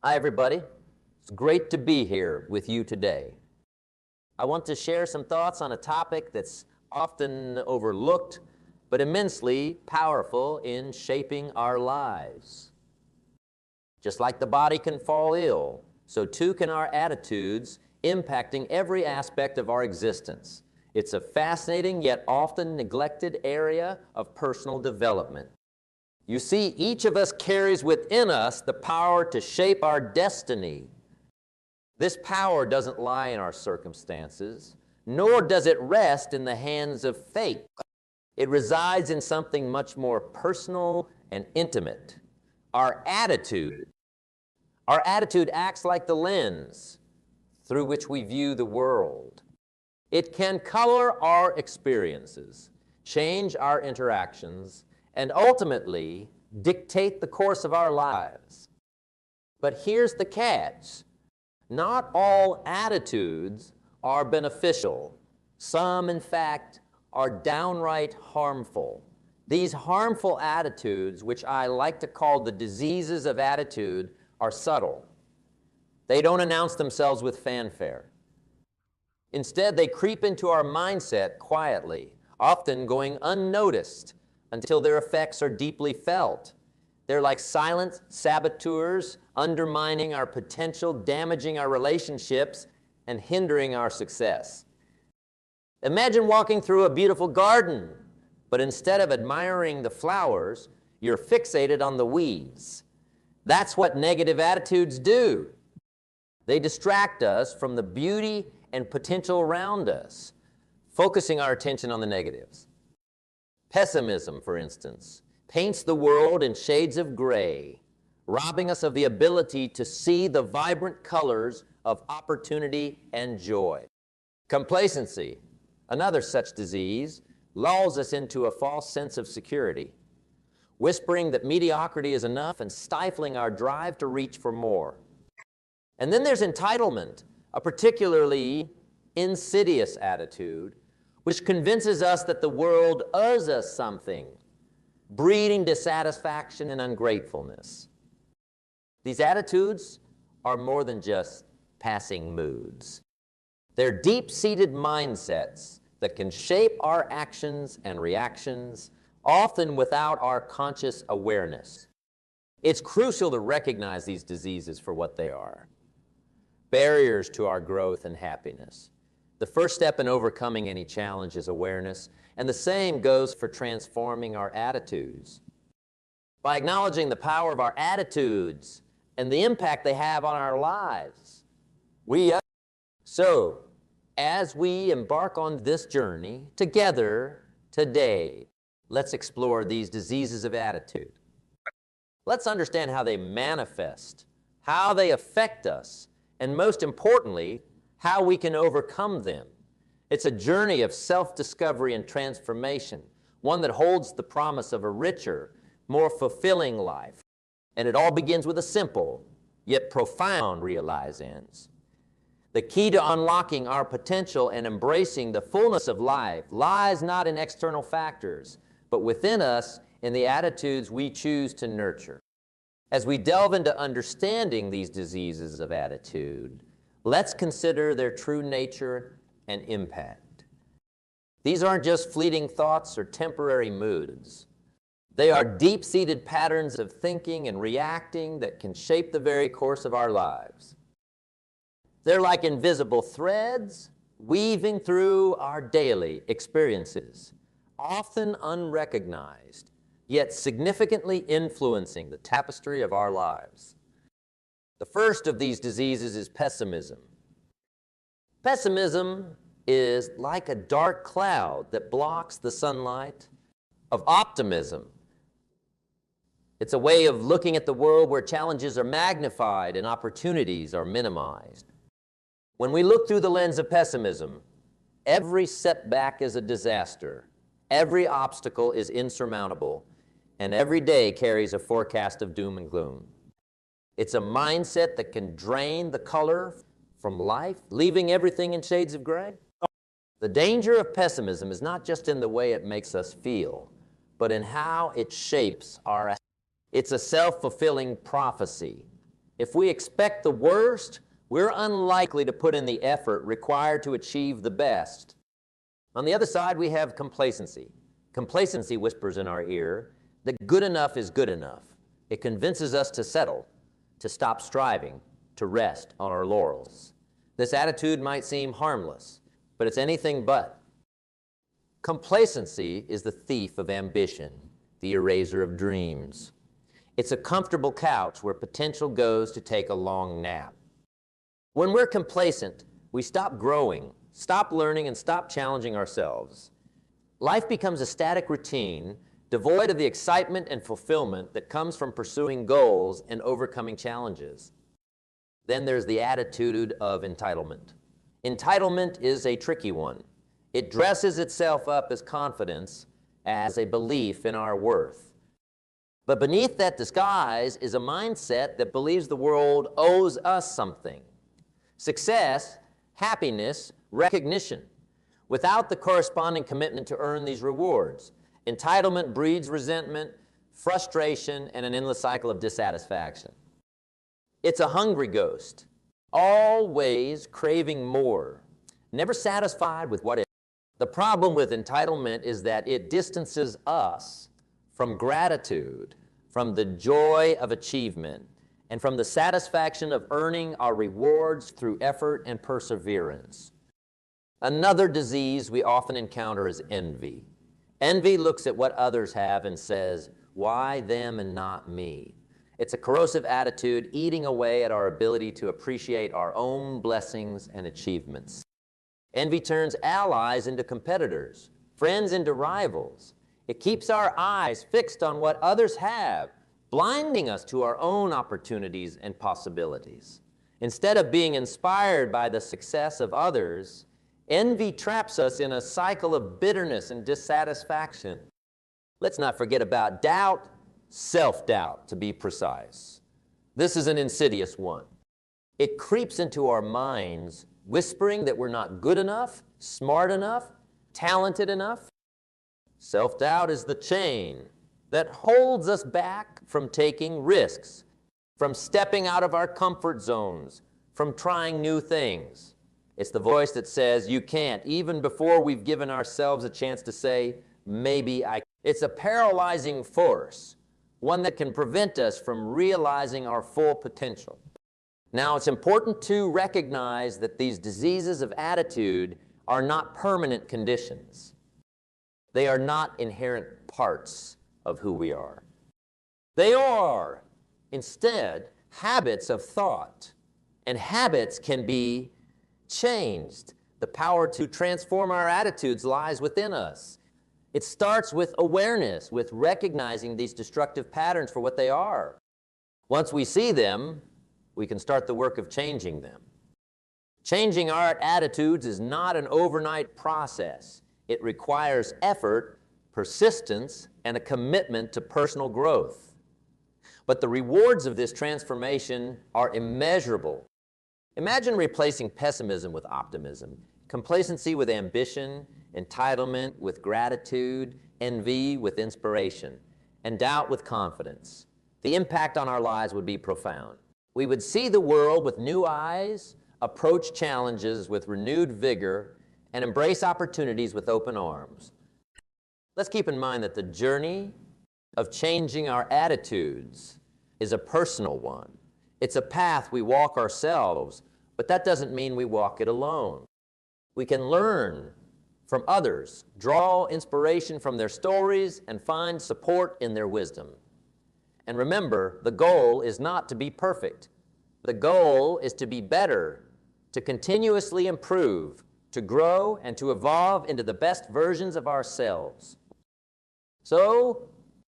Hi, everybody. It's great to be here with you today. I want to share some thoughts on a topic that's often overlooked, but immensely powerful in shaping our lives. Just like the body can fall ill, so too can our attitudes, impacting every aspect of our existence. It's a fascinating yet often neglected area of personal development. You see, each of us carries within us the power to shape our destiny. This power doesn't lie in our circumstances, nor does it rest in the hands of fate. It resides in something much more personal and intimate, our attitude. Our attitude acts like the lens through which we view the world. It can color our experiences, change our interactions, and ultimately dictate the course of our lives. But here's the catch. Not all attitudes are beneficial. Some, in fact, are downright harmful. These harmful attitudes, which I like to call the diseases of attitude, are subtle. They don't announce themselves with fanfare. Instead, they creep into our mindset quietly, often going unnoticed, until their effects are deeply felt. They're like silent saboteurs, undermining our potential, damaging our relationships, and hindering our success. Imagine walking through a beautiful garden, but instead of admiring the flowers, you're fixated on the weeds. That's what negative attitudes do. They distract us from the beauty and potential around us, focusing our attention on the negatives. Pessimism, for instance, paints the world in shades of gray, robbing us of the ability to see the vibrant colors of opportunity and joy. Complacency, another such disease, lulls us into a false sense of security, whispering that mediocrity is enough and stifling our drive to reach for more. And then there's entitlement, a particularly insidious attitude, which convinces us that the world owes us something, breeding dissatisfaction and ungratefulness. These attitudes are more than just passing moods. They're deep-seated mindsets that can shape our actions and reactions, often without our conscious awareness. It's crucial to recognize these diseases for what they are: barriers to our growth and happiness. The first step in overcoming any challenge is awareness, and the same goes for transforming our attitudes. By acknowledging the power of our attitudes and the impact they have on our lives, So, as we embark on this journey together today, let's explore these diseases of attitude. Let's understand how they manifest, how they affect us, and most importantly, how we can overcome them. It's a journey of self-discovery and transformation, one that holds the promise of a richer, more fulfilling life. And it all begins with a simple, yet profound realizance. The key to unlocking our potential and embracing the fullness of life lies not in external factors, but within us in the attitudes we choose to nurture. As we delve into understanding these diseases of attitude, let's consider their true nature and impact. These aren't just fleeting thoughts or temporary moods. They are deep-seated patterns of thinking and reacting that can shape the very course of our lives. They're like invisible threads weaving through our daily experiences, often unrecognized, yet significantly influencing the tapestry of our lives. The first of these diseases is pessimism. Pessimism is like a dark cloud that blocks the sunlight of optimism. It's a way of looking at the world where challenges are magnified and opportunities are minimized. When we look through the lens of pessimism, every setback is a disaster, every obstacle is insurmountable, and every day carries a forecast of doom and gloom. It's a mindset that can drain the color from life, leaving everything in shades of gray. The danger of pessimism is not just in the way it makes us feel, but in how it shapes our. It's a self-fulfilling prophecy. If we expect the worst, we're unlikely to put in the effort required to achieve the best. On the other side, we have complacency. Complacency whispers in our ear that good enough is good enough. It convinces us to settle, to stop striving, to rest on our laurels. This attitude might seem harmless, but it's anything but. Complacency is the thief of ambition, the eraser of dreams. It's a comfortable couch where potential goes to take a long nap. When we're complacent, we stop growing, stop learning, and stop challenging ourselves. Life becomes a static routine, devoid of the excitement and fulfillment that comes from pursuing goals and overcoming challenges. Then there's the attitude of entitlement. Entitlement is a tricky one. It dresses itself up as confidence, as a belief in our worth. But beneath that disguise is a mindset that believes the world owes us something. Success, happiness, recognition, without the corresponding commitment to earn these rewards. Entitlement breeds resentment, frustration, and an endless cycle of dissatisfaction. It's a hungry ghost, always craving more, never satisfied with what is. The problem with entitlement is that it distances us from gratitude, from the joy of achievement, and from the satisfaction of earning our rewards through effort and perseverance. Another disease we often encounter is envy. Envy looks at what others have and says, "Why them and not me?" It's a corrosive attitude eating away at our ability to appreciate our own blessings and achievements. Envy turns allies into competitors, friends into rivals. It keeps our eyes fixed on what others have, blinding us to our own opportunities and possibilities. Instead of being inspired by the success of others, envy traps us in a cycle of bitterness and dissatisfaction. Let's not forget about doubt, self-doubt, to be precise. This is an insidious one. It creeps into our minds, whispering that we're not good enough, smart enough, talented enough. Self-doubt is the chain that holds us back from taking risks, from stepping out of our comfort zones, from trying new things. It's the voice that says, "You can't," even before we've given ourselves a chance to say, "Maybe I." It's a paralyzing force, one that can prevent us from realizing our full potential. Now, it's important to recognize that these diseases of attitude are not permanent conditions. They are not inherent parts of who we are. They are, instead, habits of thought, and habits can be changed. The power to transform our attitudes lies within us. It starts with awareness, with recognizing these destructive patterns for what they are. Once we see them, we can start the work of changing them. Changing our attitudes is not an overnight process. It requires effort, persistence, and a commitment to personal growth. But the rewards of this transformation are immeasurable. Imagine replacing pessimism with optimism, complacency with ambition, entitlement with gratitude, envy with inspiration, and doubt with confidence. The impact on our lives would be profound. We would see the world with new eyes, approach challenges with renewed vigor, and embrace opportunities with open arms. Let's keep in mind that the journey of changing our attitudes is a personal one. It's a path we walk ourselves, but that doesn't mean we walk it alone. We can learn from others, draw inspiration from their stories, and find support in their wisdom. And remember, the goal is not to be perfect. The goal is to be better, to continuously improve, to grow, and to evolve into the best versions of ourselves. So,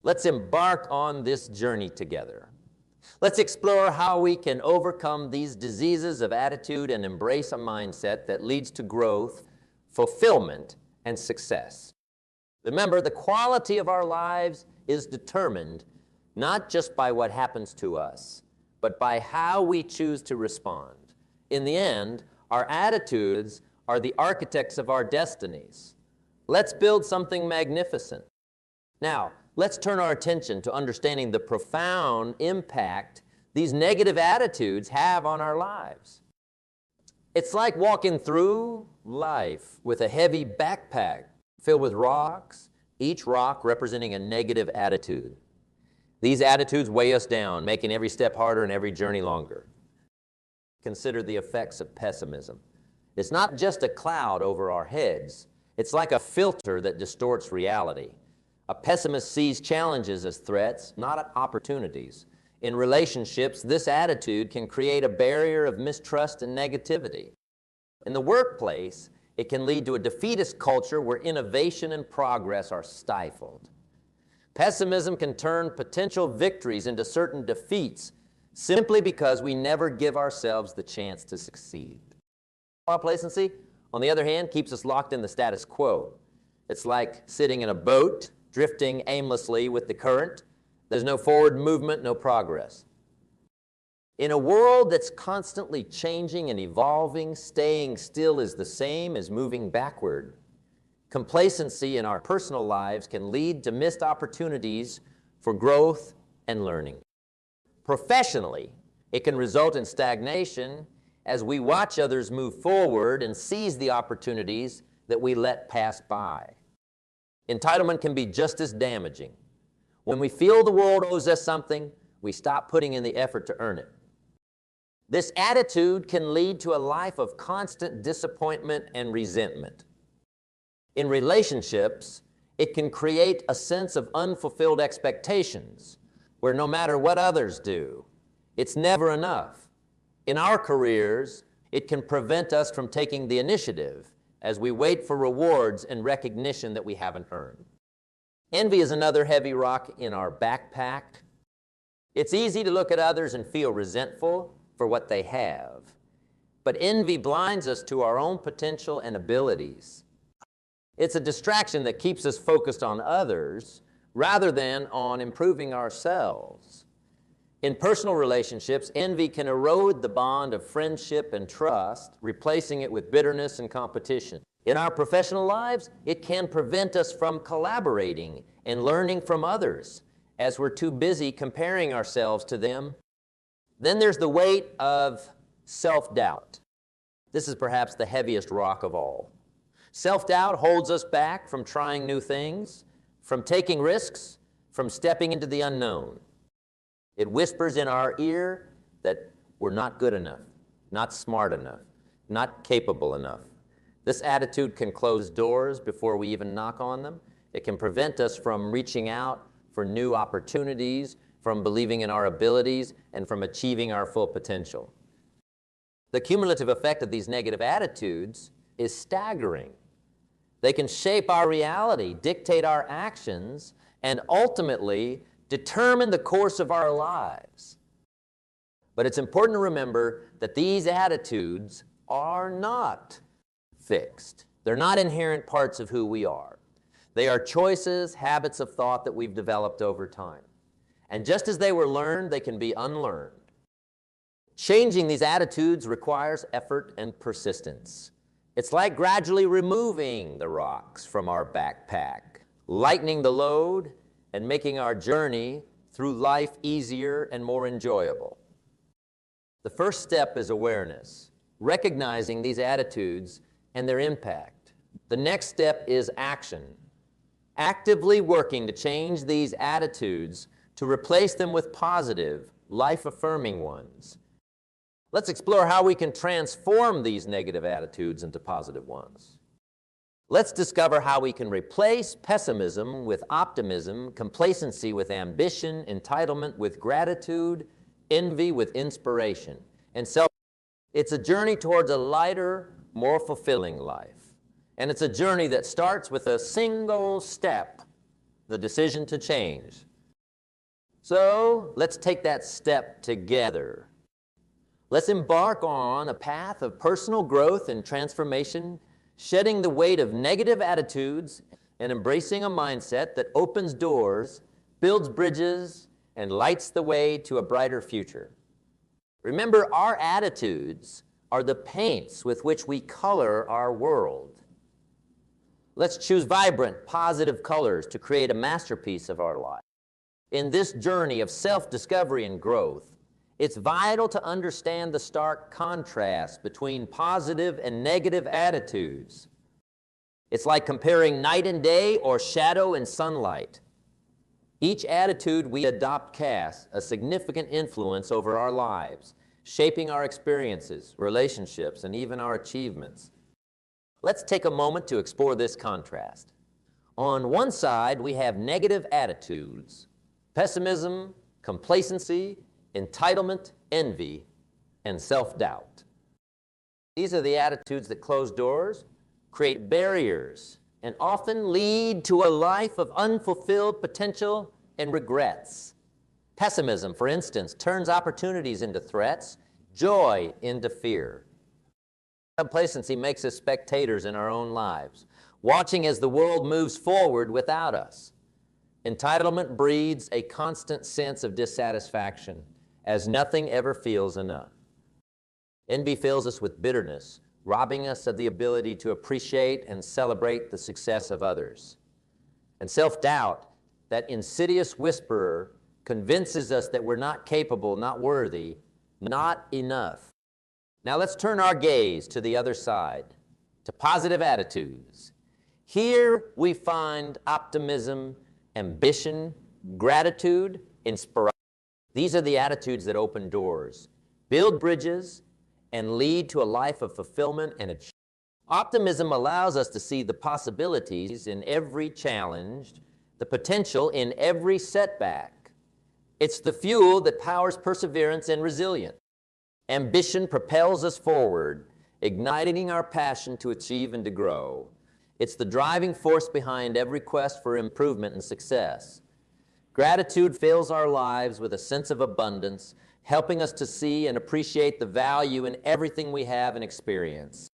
let's embark on this journey together. Let's explore how we can overcome these diseases of attitude and embrace a mindset that leads to growth, fulfillment, and success. Remember, the quality of our lives is determined not just by what happens to us, but by how we choose to respond. In the end, our attitudes are the architects of our destinies. Let's build something magnificent. Now, let's turn our attention to understanding the profound impact these negative attitudes have on our lives. It's like walking through life with a heavy backpack filled with rocks, each rock representing a negative attitude. These attitudes weigh us down, making every step harder and every journey longer. Consider the effects of pessimism. It's not just a cloud over our heads. It's like a filter that distorts reality. A pessimist sees challenges as threats, not opportunities. In relationships, this attitude can create a barrier of mistrust and negativity. In the workplace, it can lead to a defeatist culture where innovation and progress are stifled. Pessimism can turn potential victories into certain defeats simply because we never give ourselves the chance to succeed. Complacency, on the other hand, keeps us locked in the status quo. It's like sitting in a boat, drifting aimlessly with the current. There's no forward movement, no progress. In a world that's constantly changing and evolving, staying still is the same as moving backward. Complacency in our personal lives can lead to missed opportunities for growth and learning. Professionally, it can result in stagnation as we watch others move forward and seize the opportunities that we let pass by. Entitlement can be just as damaging. When we feel the world owes us something, we stop putting in the effort to earn it. This attitude can lead to a life of constant disappointment and resentment. In relationships, it can create a sense of unfulfilled expectations, where no matter what others do, it's never enough. In our careers, it can prevent us from taking the initiative as we wait for rewards and recognition that we haven't earned. Envy is another heavy rock in our backpack. It's easy to look at others and feel resentful for what they have, but envy blinds us to our own potential and abilities. It's a distraction that keeps us focused on others rather than on improving ourselves. In personal relationships, envy can erode the bond of friendship and trust, replacing it with bitterness and competition. In our professional lives, it can prevent us from collaborating and learning from others, as we're too busy comparing ourselves to them. Then there's the weight of self-doubt. This is perhaps the heaviest rock of all. Self-doubt holds us back from trying new things, from taking risks, from stepping into the unknown. It whispers in our ear that we're not good enough, not smart enough, not capable enough. This attitude can close doors before we even knock on them. It can prevent us from reaching out for new opportunities, from believing in our abilities, and from achieving our full potential. The cumulative effect of these negative attitudes is staggering. They can shape our reality, dictate our actions, and ultimately determine the course of our lives. But it's important to remember that these attitudes are not fixed. They're not inherent parts of who we are. They are choices, habits of thought that we've developed over time. And just as they were learned, they can be unlearned. Changing these attitudes requires effort and persistence. It's like gradually removing the rocks from our backpack, lightening the load, and making our journey through life easier and more enjoyable. The first step is awareness, recognizing these attitudes and their impact. The next step is action, actively working to change these attitudes to replace them with positive, life-affirming ones. Let's explore how we can transform these negative attitudes into positive ones. Let's discover how we can replace pessimism with optimism, complacency with ambition, entitlement with gratitude, envy with inspiration, and self. It's a journey towards a lighter, more fulfilling life. And it's a journey that starts with a single step, the decision to change. So let's take that step together. Let's embark on a path of personal growth and transformation, shedding the weight of negative attitudes and embracing a mindset that opens doors, builds bridges, and lights the way to a brighter future. Remember, our attitudes are the paints with which we color our world. Let's choose vibrant, positive colors to create a masterpiece of our life. In this journey of self-discovery and growth, It's vital to understand the stark contrast between positive and negative attitudes. It's like comparing night and day or shadow and sunlight. Each attitude we adopt casts a significant influence over our lives, shaping our experiences, relationships, and even our achievements. Let's take a moment to explore this contrast. On one side, we have negative attitudes: pessimism, complacency, entitlement, envy, and self-doubt. These are the attitudes that close doors, create barriers, and often lead to a life of unfulfilled potential and regrets. Pessimism, for instance, turns opportunities into threats, joy into fear. Complacency makes us spectators in our own lives, watching as the world moves forward without us. Entitlement breeds a constant sense of dissatisfaction, as nothing ever feels enough. Envy fills us with bitterness, robbing us of the ability to appreciate and celebrate the success of others. And self-doubt, that insidious whisperer, convinces us that we're not capable, not worthy, not enough. Now let's turn our gaze to the other side, to positive attitudes. Here we find optimism, ambition, gratitude, inspiration. These are the attitudes that open doors, build bridges, and lead to a life of fulfillment and achievement. Optimism allows us to see the possibilities in every challenge, the potential in every setback. It's the fuel that powers perseverance and resilience. Ambition propels us forward, igniting our passion to achieve and to grow. It's the driving force behind every quest for improvement and success. Gratitude fills our lives with a sense of abundance, helping us to see and appreciate the value in everything we have and experience.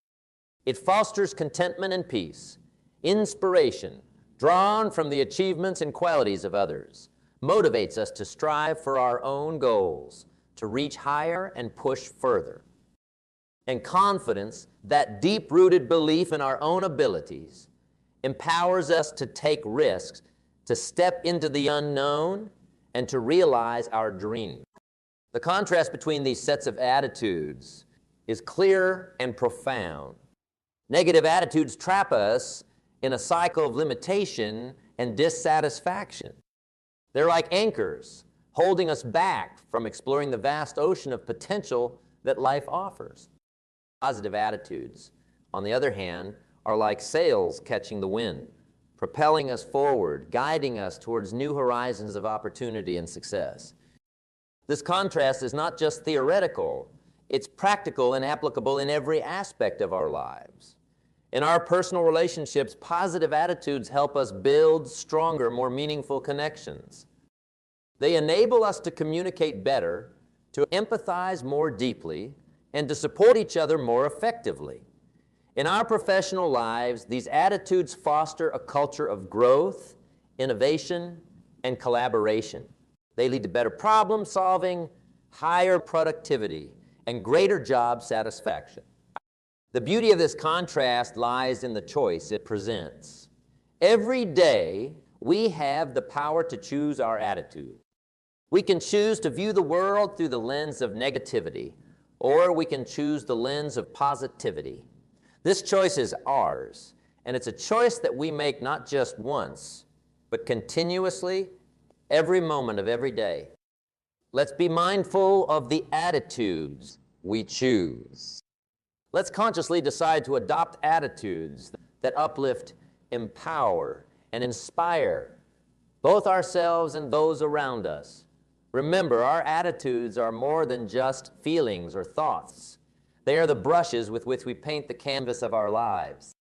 It fosters contentment and peace. Inspiration, drawn from the achievements and qualities of others, motivates us to strive for our own goals, to reach higher and push further. And confidence, that deep-rooted belief in our own abilities, empowers us to take risks, to step into the unknown, and to realize our dreams. The contrast between these sets of attitudes is clear and profound. Negative attitudes trap us in a cycle of limitation and dissatisfaction. They're like anchors, holding us back from exploring the vast ocean of potential that life offers. Positive attitudes, on the other hand, are like sails catching the wind, propelling us forward, guiding us towards new horizons of opportunity and success. This contrast is not just theoretical, it's practical and applicable in every aspect of our lives. In our personal relationships, positive attitudes help us build stronger, more meaningful connections. They enable us to communicate better, to empathize more deeply, and to support each other more effectively. In our professional lives, these attitudes foster a culture of growth, innovation, and collaboration. They lead to better problem solving, higher productivity, and greater job satisfaction. The beauty of this contrast lies in the choice it presents. Every day, we have the power to choose our attitude. We can choose to view the world through the lens of negativity, or we can choose the lens of positivity. This choice is ours, and it's a choice that we make not just once, but continuously, every moment of every day. Let's be mindful of the attitudes we choose. Let's consciously decide to adopt attitudes that uplift, empower, and inspire both ourselves and those around us. Remember, our attitudes are more than just feelings or thoughts. They are the brushes with which we paint the canvas of our lives.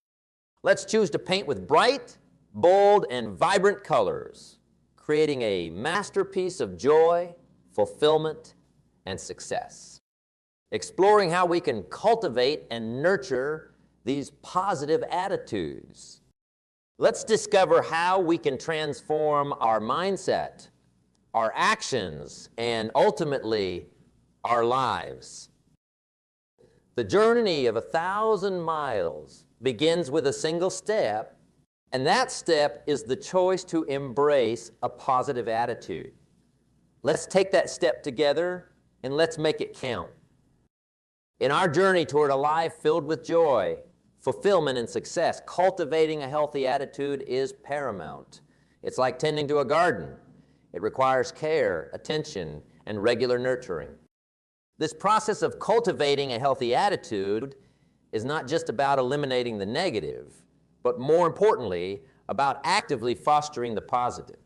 Let's choose to paint with bright, bold, and vibrant colors, creating a masterpiece of joy, fulfillment, and success. Exploring how we can cultivate and nurture these positive attitudes. Let's discover how we can transform our mindset, our actions, and ultimately, our lives. The journey of 1,000 miles begins with a single step, and that step is the choice to embrace a positive attitude. Let's take that step together and let's make it count. In our journey toward a life filled with joy, fulfillment, and success, cultivating a healthy attitude is paramount. It's like tending to a garden. It requires care, attention, and regular nurturing. This process of cultivating a healthy attitude is not just about eliminating the negative, but more importantly, about actively fostering the positive.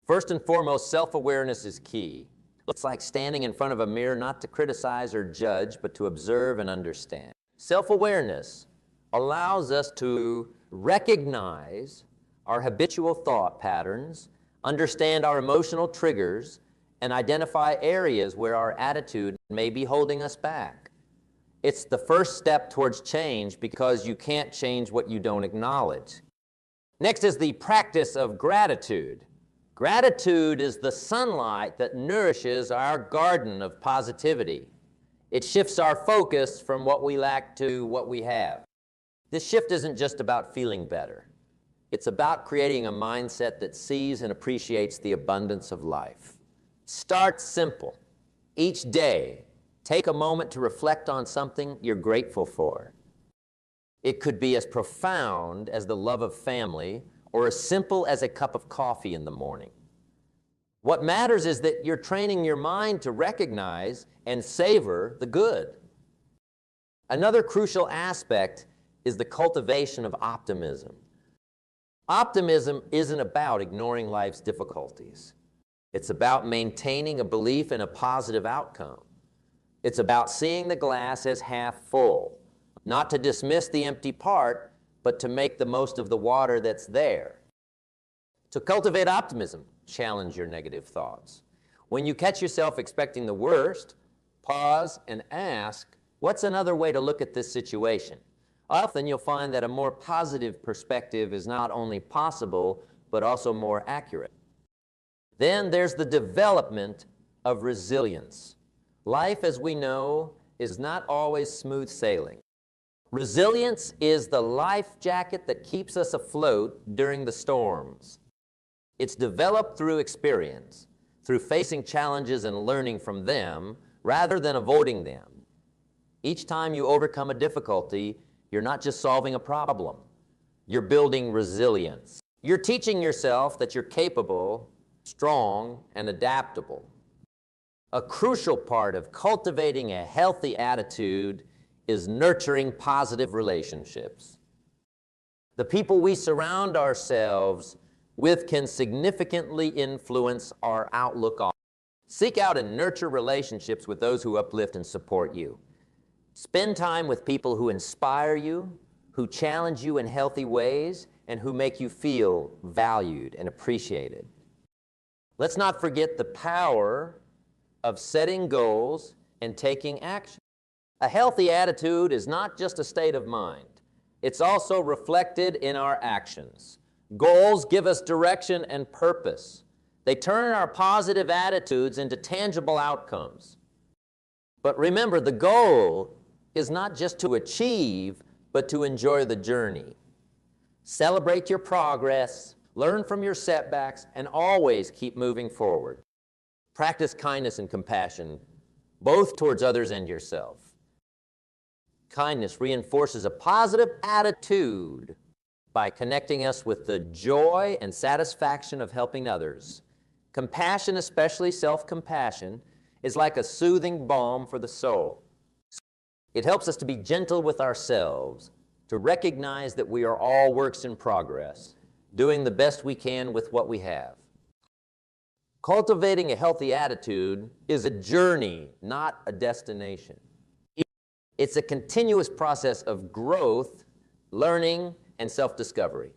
First and foremost, self-awareness is key. It's like standing in front of a mirror not to criticize or judge, but to observe and understand. Self-awareness allows us to recognize our habitual thought patterns, understand our emotional triggers, and identify areas where our attitude may be holding us back. It's the first step towards change because you can't change what you don't acknowledge. Next is the practice of gratitude. Gratitude is the sunlight that nourishes our garden of positivity. It shifts our focus from what we lack to what we have. This shift isn't just about feeling better. It's about creating a mindset that sees and appreciates the abundance of life. Start simple. Each day, take a moment to reflect on something you're grateful for. It could be as profound as the love of family or as simple as a cup of coffee in the morning. What matters is that you're training your mind to recognize and savor the good. Another crucial aspect is the cultivation of optimism. Optimism isn't about ignoring life's difficulties. It's about maintaining a belief in a positive outcome. It's about seeing the glass as half full, not to dismiss the empty part, but to make the most of the water that's there. To cultivate optimism, challenge your negative thoughts. When you catch yourself expecting the worst, pause and ask, what's another way to look at this situation? Often you'll find that a more positive perspective is not only possible, but also more accurate. Then there's the development of resilience. Life, as we know, is not always smooth sailing. Resilience is the life jacket that keeps us afloat during the storms. It's developed through experience, through facing challenges and learning from them, rather than avoiding them. Each time you overcome a difficulty, you're not just solving a problem. You're building resilience. You're teaching yourself that you're capable, strong, and adaptable. A crucial part of cultivating a healthy attitude is nurturing positive relationships. The people we surround ourselves with can significantly influence our outlook on. Seek out and nurture relationships with those who uplift and support you. Spend time with people who inspire you, who challenge you in healthy ways, and who make you feel valued and appreciated. Let's not forget the power of setting goals and taking action. A healthy attitude is not just a state of mind. It's also reflected in our actions. Goals give us direction and purpose. They turn our positive attitudes into tangible outcomes. But remember, the goal is not just to achieve, but to enjoy the journey. Celebrate your progress, learn from your setbacks, and always keep moving forward. Practice kindness and compassion, both towards others and yourself. Kindness reinforces a positive attitude by connecting us with the joy and satisfaction of helping others. Compassion, especially self-compassion, is like a soothing balm for the soul. It helps us to be gentle with ourselves, to recognize that we are all works in progress, doing the best we can with what we have. Cultivating a healthy attitude is a journey, not a destination. It's a continuous process of growth, learning, and self-discovery.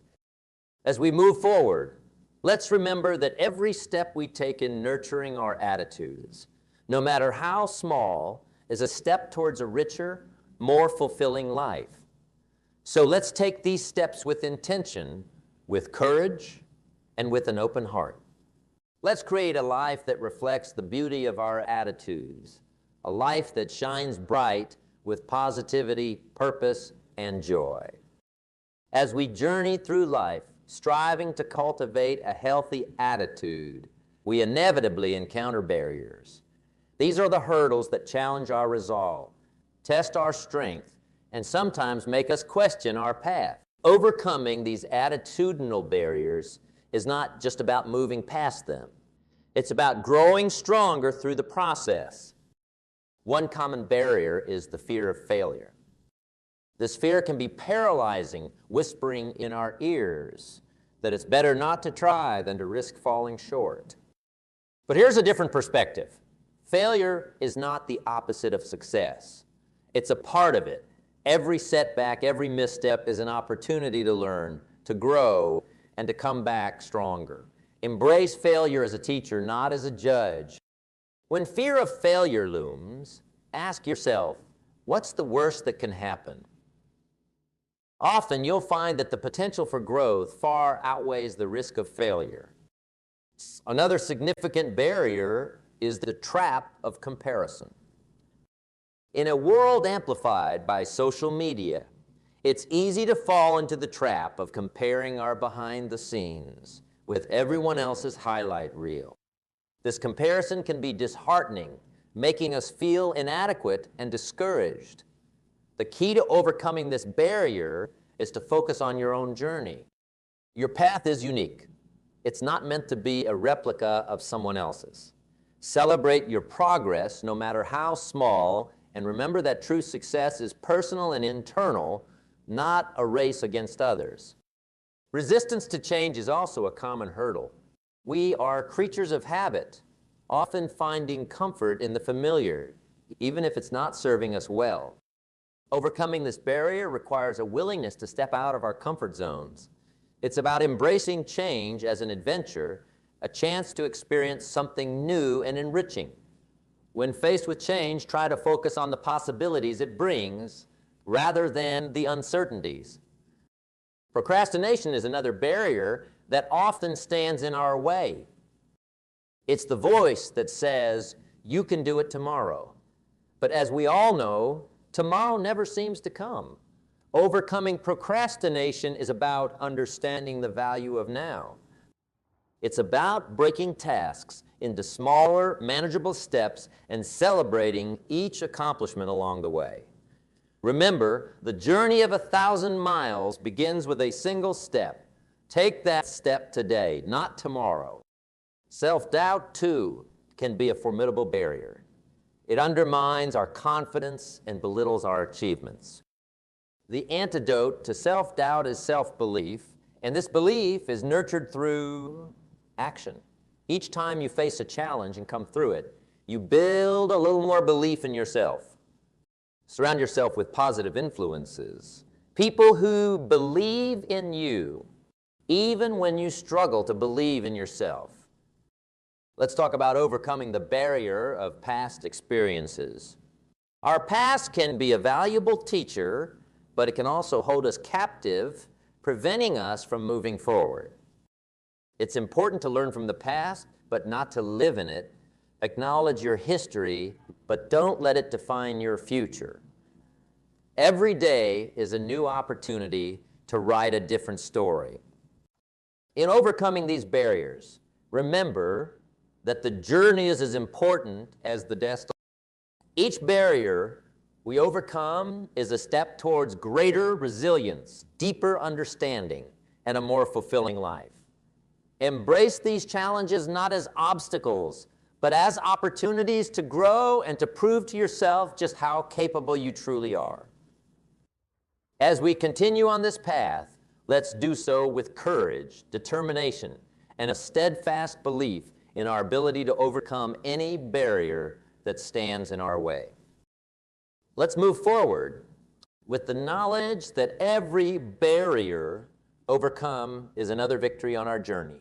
As we move forward, let's remember that every step we take in nurturing our attitudes, no matter how small, is a step towards a richer, more fulfilling life. So let's take these steps with intention, with courage, and with an open heart. Let's create a life that reflects the beauty of our attitudes, a life that shines bright with positivity, purpose, and joy. As we journey through life, striving to cultivate a healthy attitude, we inevitably encounter barriers. These are the hurdles that challenge our resolve, test our strength, and sometimes make us question our path. Overcoming these attitudinal barriers is not just about moving past them. It's about growing stronger through the process. One common barrier is the fear of failure. This fear can be paralyzing, whispering in our ears that it's better not to try than to risk falling short. But here's a different perspective. Failure is not the opposite of success. It's a part of it. Every setback, every misstep is an opportunity to learn, to grow, and to come back stronger. Embrace failure as a teacher, not as a judge. When fear of failure looms, ask yourself, what's the worst that can happen? Often you'll find that the potential for growth far outweighs the risk of failure. Another significant barrier is the trap of comparison. In a world amplified by social media, it's easy to fall into the trap of comparing our behind the scenes with everyone else's highlight reel. This comparison can be disheartening, making us feel inadequate and discouraged. The key to overcoming this barrier is to focus on your own journey. Your path is unique. It's not meant to be a replica of someone else's. Celebrate your progress, no matter how small, and remember that true success is personal and internal, not a race against others. Resistance to change is also a common hurdle. We are creatures of habit, often finding comfort in the familiar, even if it's not serving us well. Overcoming this barrier requires a willingness to step out of our comfort zones. It's about embracing change as an adventure, a chance to experience something new and enriching. When faced with change, try to focus on the possibilities it brings rather than the uncertainties. Procrastination is another barrier that often stands in our way. It's the voice that says, you can do it tomorrow. But as we all know, tomorrow never seems to come. Overcoming procrastination is about understanding the value of now. It's about breaking tasks into smaller, manageable steps and celebrating each accomplishment along the way. Remember, the journey of 1,000 miles begins with a single step. Take that step today, not tomorrow. Self-doubt, too, can be a formidable barrier. It undermines our confidence and belittles our achievements. The antidote to self-doubt is self-belief, and this belief is nurtured through action. Each time you face a challenge and come through it, you build a little more belief in yourself. Surround yourself with positive influences, people who believe in you, even when you struggle to believe in yourself. Let's talk about overcoming the barrier of past experiences. Our past can be a valuable teacher, but it can also hold us captive, preventing us from moving forward. It's important to learn from the past, but not to live in it. Acknowledge your history, but don't let it define your future. Every day is a new opportunity to write a different story. In overcoming these barriers, remember that the journey is as important as the destination. Each barrier we overcome is a step towards greater resilience, deeper understanding, and a more fulfilling life. Embrace these challenges not as obstacles, but as opportunities to grow and to prove to yourself just how capable you truly are. As we continue on this path, let's do so with courage, determination, and a steadfast belief in our ability to overcome any barrier that stands in our way. Let's move forward with the knowledge that every barrier overcome is another victory on our journey,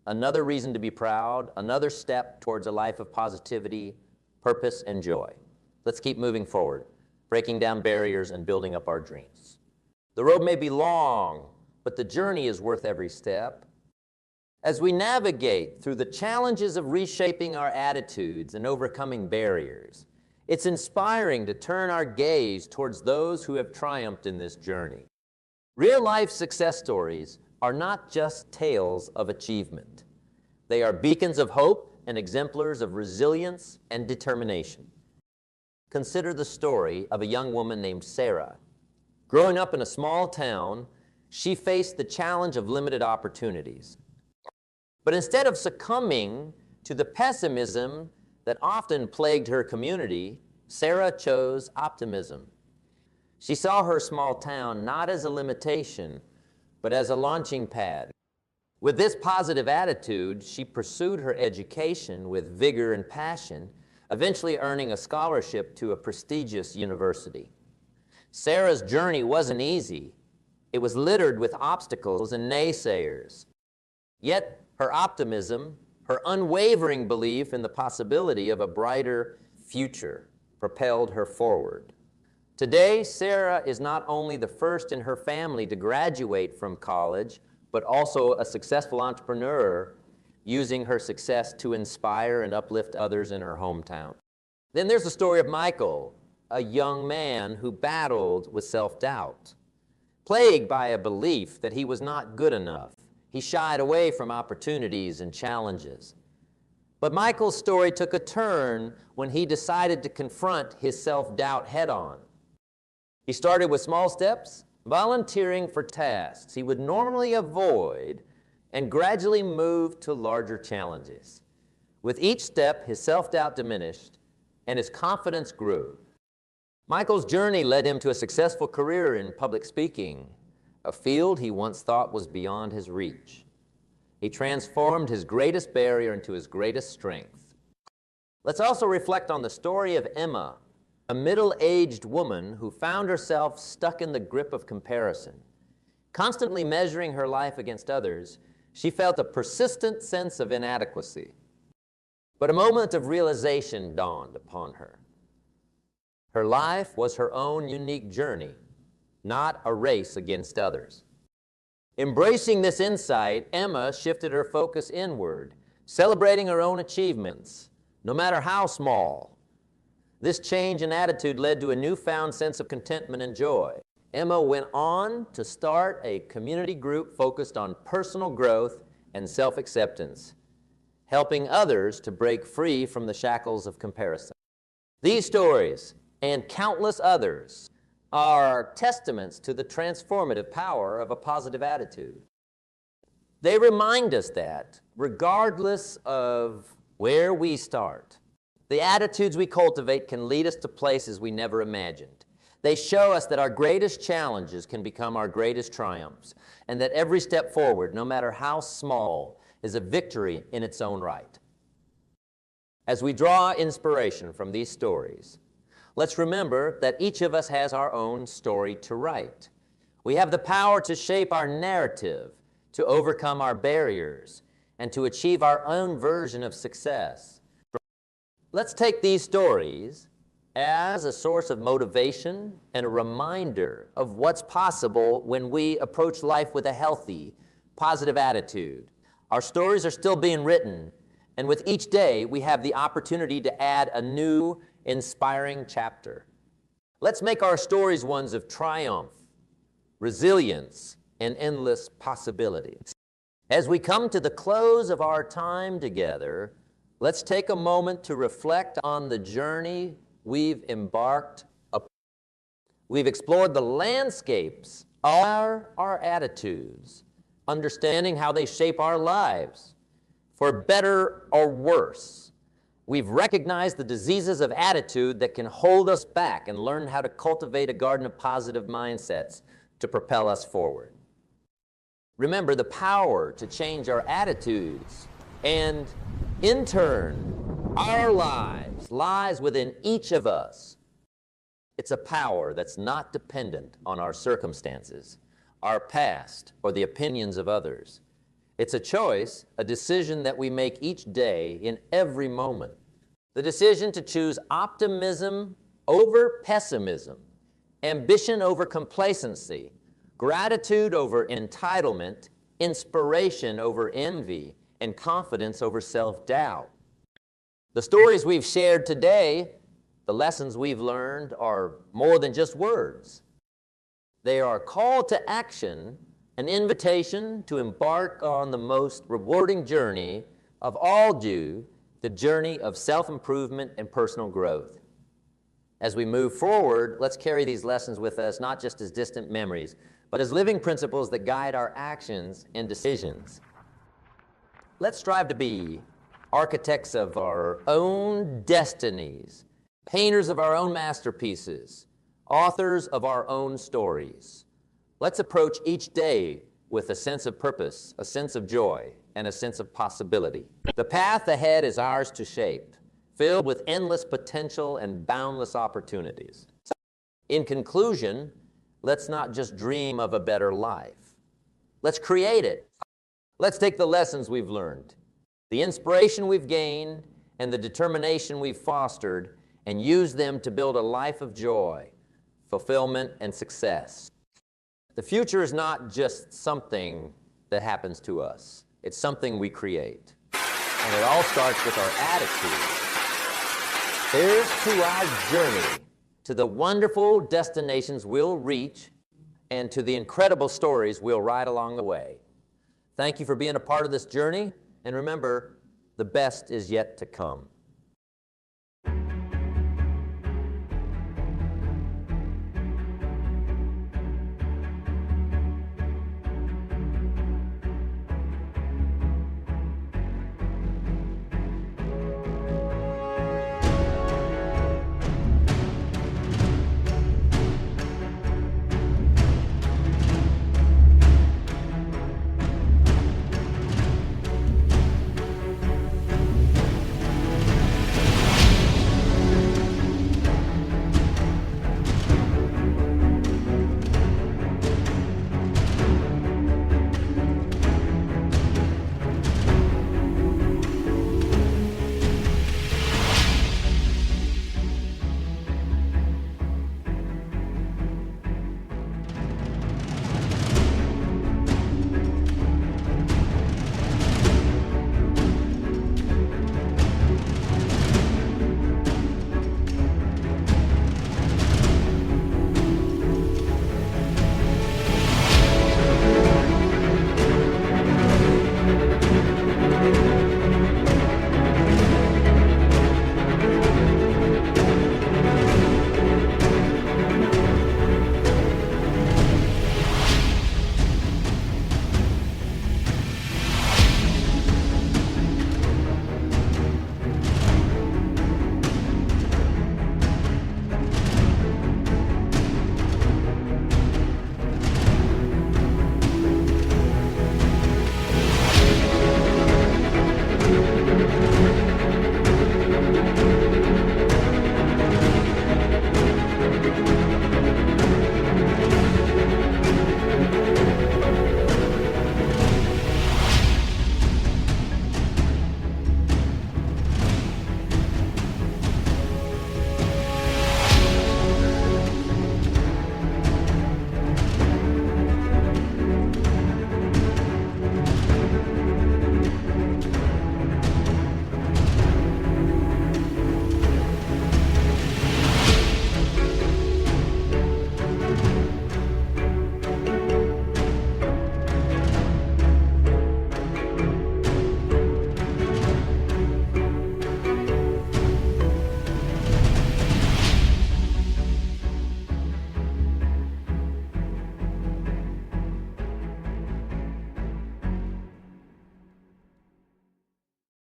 another reason to be proud, another step towards a life of positivity, purpose, and joy. Let's keep moving forward, breaking down barriers and building up our dreams. The road may be long, but the journey is worth every step. As we navigate through the challenges of reshaping our attitudes and overcoming barriers, it's inspiring to turn our gaze towards those who have triumphed in this journey. Real-life success stories are not just tales of achievement. They are beacons of hope and exemplars of resilience and determination. Consider the story of a young woman named Sarah. Growing up in a small town, she faced the challenge of limited opportunities. But instead of succumbing to the pessimism that often plagued her community, Sarah chose optimism. She saw her small town not as a limitation, but as a launching pad. With this positive attitude, she pursued her education with vigor and passion, eventually earning a scholarship to a prestigious university. Sarah's journey wasn't easy. It was littered with obstacles and naysayers. Yet her optimism, her unwavering belief in the possibility of a brighter future, propelled her forward. Today, Sarah is not only the first in her family to graduate from college, but also a successful entrepreneur, using her success to inspire and uplift others in her hometown. Then there's the story of Michael, a young man who battled with self-doubt. Plagued by a belief that he was not good enough, he shied away from opportunities and challenges. But Michael's story took a turn when he decided to confront his self-doubt head-on. He started with small steps, volunteering for tasks he would normally avoid, and gradually moved to larger challenges. With each step, his self-doubt diminished and his confidence grew. Michael's journey led him to a successful career in public speaking, a field he once thought was beyond his reach. He transformed his greatest barrier into his greatest strength. Let's also reflect on the story of Emma, a middle-aged woman who found herself stuck in the grip of comparison. Constantly measuring her life against others, she felt a persistent sense of inadequacy. But a moment of realization dawned upon her. Her life was her own unique journey, not a race against others. Embracing this insight, Emma shifted her focus inward, celebrating her own achievements, no matter how small. This change in attitude led to a newfound sense of contentment and joy. Emma went on to start a community group focused on personal growth and self-acceptance, helping others to break free from the shackles of comparison. These stories, and countless others, are testaments to the transformative power of a positive attitude. They remind us that, regardless of where we start, the attitudes we cultivate can lead us to places we never imagined. They show us that our greatest challenges can become our greatest triumphs, and that every step forward, no matter how small, is a victory in its own right. As we draw inspiration from these stories, let's remember that each of us has our own story to write. We have the power to shape our narrative, to overcome our barriers, and to achieve our own version of success. Let's take these stories as a source of motivation and a reminder of what's possible when we approach life with a healthy, positive attitude. Our stories are still being written, and with each day, we have the opportunity to add a new, inspiring chapter. Let's make our stories ones of triumph, resilience, and endless possibilities. As we come to the close of our time together, let's take a moment to reflect on the journey we've embarked upon. We've explored the landscapes of our attitudes, understanding how they shape our lives, for better or worse. We've recognized the diseases of attitude that can hold us back and learned how to cultivate a garden of positive mindsets to propel us forward. Remember, the power to change our attitudes and, in turn, our lives lies within each of us. It's a power that's not dependent on our circumstances, our past, or the opinions of others. It's a choice, a decision that we make each day in every moment. The decision to choose optimism over pessimism, ambition over complacency, gratitude over entitlement, inspiration over envy, and confidence over self-doubt. The stories we've shared today, the lessons we've learned, are more than just words. They are a call to action, an invitation to embark on the most rewarding journey of all due the journey of self-improvement and personal growth. As we move forward, let's carry these lessons with us, not just as distant memories, but as living principles that guide our actions and decisions. Let's strive to be architects of our own destinies, painters of our own masterpieces, authors of our own stories. Let's approach each day with a sense of purpose, a sense of joy, and a sense of possibility. The path ahead is ours to shape, filled with endless potential and boundless opportunities. In conclusion, let's not just dream of a better life. Let's create it. Let's take the lessons we've learned, the inspiration we've gained, and the determination we've fostered, and use them to build a life of joy, fulfillment, and success. The future is not just something that happens to us. It's something we create. And it all starts with our attitude. Here's to our journey, to the wonderful destinations we'll reach, and to the incredible stories we'll write along the way. Thank you for being a part of this journey, and remember, the best is yet to come.